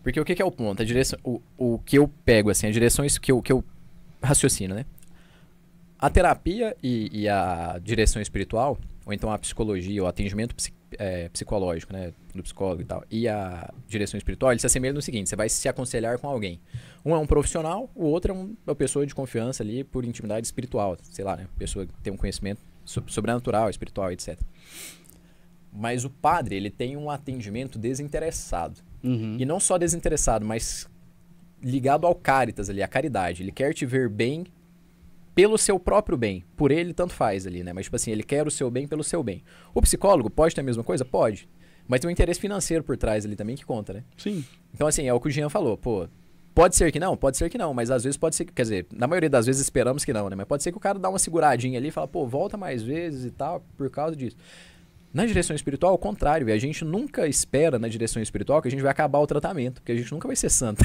Porque o que que é o ponto? A direção, o que eu pego, assim, as direções que eu raciocino, né? A terapia e a direção espiritual, ou então a psicologia, o atendimento psicológico, né, do psicólogo e tal, e a direção espiritual, eles se assemelham no seguinte: você vai se aconselhar com alguém. Um é um profissional, o outro é uma pessoa de confiança ali por intimidade espiritual, sei lá, né, pessoa que tem um conhecimento sobrenatural, espiritual, etc. Mas o padre, ele tem um atendimento desinteressado. E não só desinteressado, mas ligado ao caritas ali, à caridade. Ele quer te ver bem pelo seu próprio bem. Por ele, tanto faz ali, né? Mas, tipo assim, ele quer o seu bem pelo seu bem. O psicólogo pode ter a mesma coisa? Pode. Mas tem um interesse financeiro por trás ali também que conta, né? Sim. Então, assim, é o que o Jean falou. Pô, pode ser que não? Pode ser que não. Mas às vezes pode ser... Quer dizer, na maioria das vezes esperamos que não, né? Mas pode ser que o cara dá uma seguradinha ali e fala, pô, volta mais vezes e tal, por causa disso. Na direção espiritual, ao contrário, a gente nunca espera na direção espiritual que a gente vai acabar o tratamento, porque a gente nunca vai ser santo.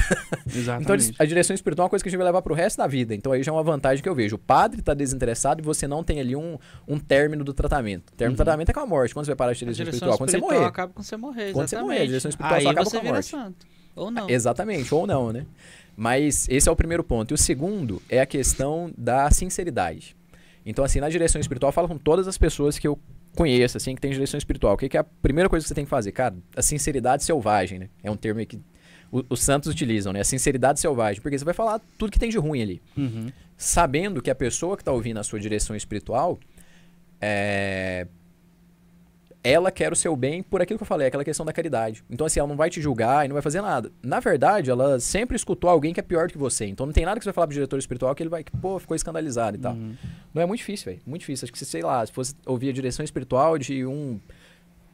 Então, a direção espiritual é uma coisa que a gente vai levar pro resto da vida. Então, aí já é uma vantagem que eu vejo. O padre tá desinteressado e você não tem ali um término do tratamento. O término do tratamento é com a morte. Quando você vai parar de direção espiritual? Quando você morrer. Acaba quando você morrer, quando você morrer, a direção espiritual só acaba com a morte. Santo. Ou não. Exatamente, ou não, né? Mas esse é o primeiro ponto. E o segundo é a questão da sinceridade. Então, assim, na direção espiritual, eu falo com todas as pessoas que eu conheço, assim, que tem direção espiritual. O que é a primeira coisa que você tem que fazer? Cara, a sinceridade selvagem, né? É um termo que os santos utilizam, né? A sinceridade selvagem. Porque você vai falar tudo que tem de ruim ali. Sabendo que a pessoa que está ouvindo a sua direção espiritual, ela quer o seu bem por aquilo que eu falei, aquela questão da caridade. Então, assim, ela não vai te julgar e não vai fazer nada. Na verdade, ela sempre escutou alguém que é pior do que você. Então, não tem nada que você vai falar pro diretor espiritual que ele vai, pô, ficou escandalizado e tal. Não é muito difícil, velho. Muito difícil. Acho que, sei lá, se fosse ouvir a direção espiritual de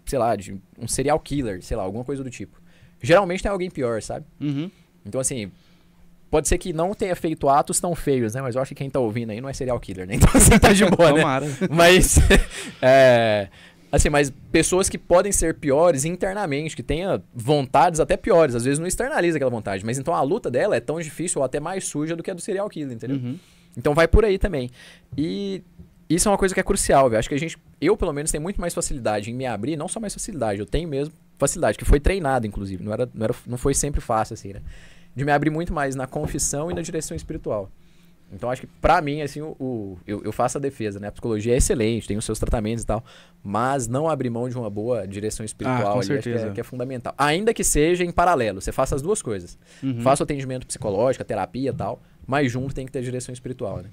sei lá, de um serial killer, sei lá, alguma coisa do tipo. Geralmente tem alguém pior, sabe? Então, assim, pode ser que não tenha feito atos tão feios, né? Mas eu acho que quem tá ouvindo aí não é serial killer, né? Então, assim, tá de boa, né? Tomara. Mas, assim, mas pessoas que podem ser piores internamente, que tenha vontades até piores, às vezes não externaliza aquela vontade, mas então a luta dela é tão difícil ou até mais suja do que a do serial killer, entendeu? Então vai por aí também. E isso é uma coisa que é crucial, velho. Acho que eu pelo menos tenho muito mais facilidade em me abrir, não só mais facilidade, eu tenho mesmo facilidade, que foi treinado, inclusive, não foi sempre fácil, assim, né? De me abrir muito mais na confissão e na direção espiritual. Então, acho que pra mim, assim, eu faço a defesa, né? A psicologia é excelente, tem os seus tratamentos e tal, mas não abrir mão de uma boa direção espiritual ali, acho que é fundamental. Ainda que seja em paralelo, você faça as duas coisas. Faça o atendimento psicológico, a terapia e tal, mas junto tem que ter direção espiritual, né?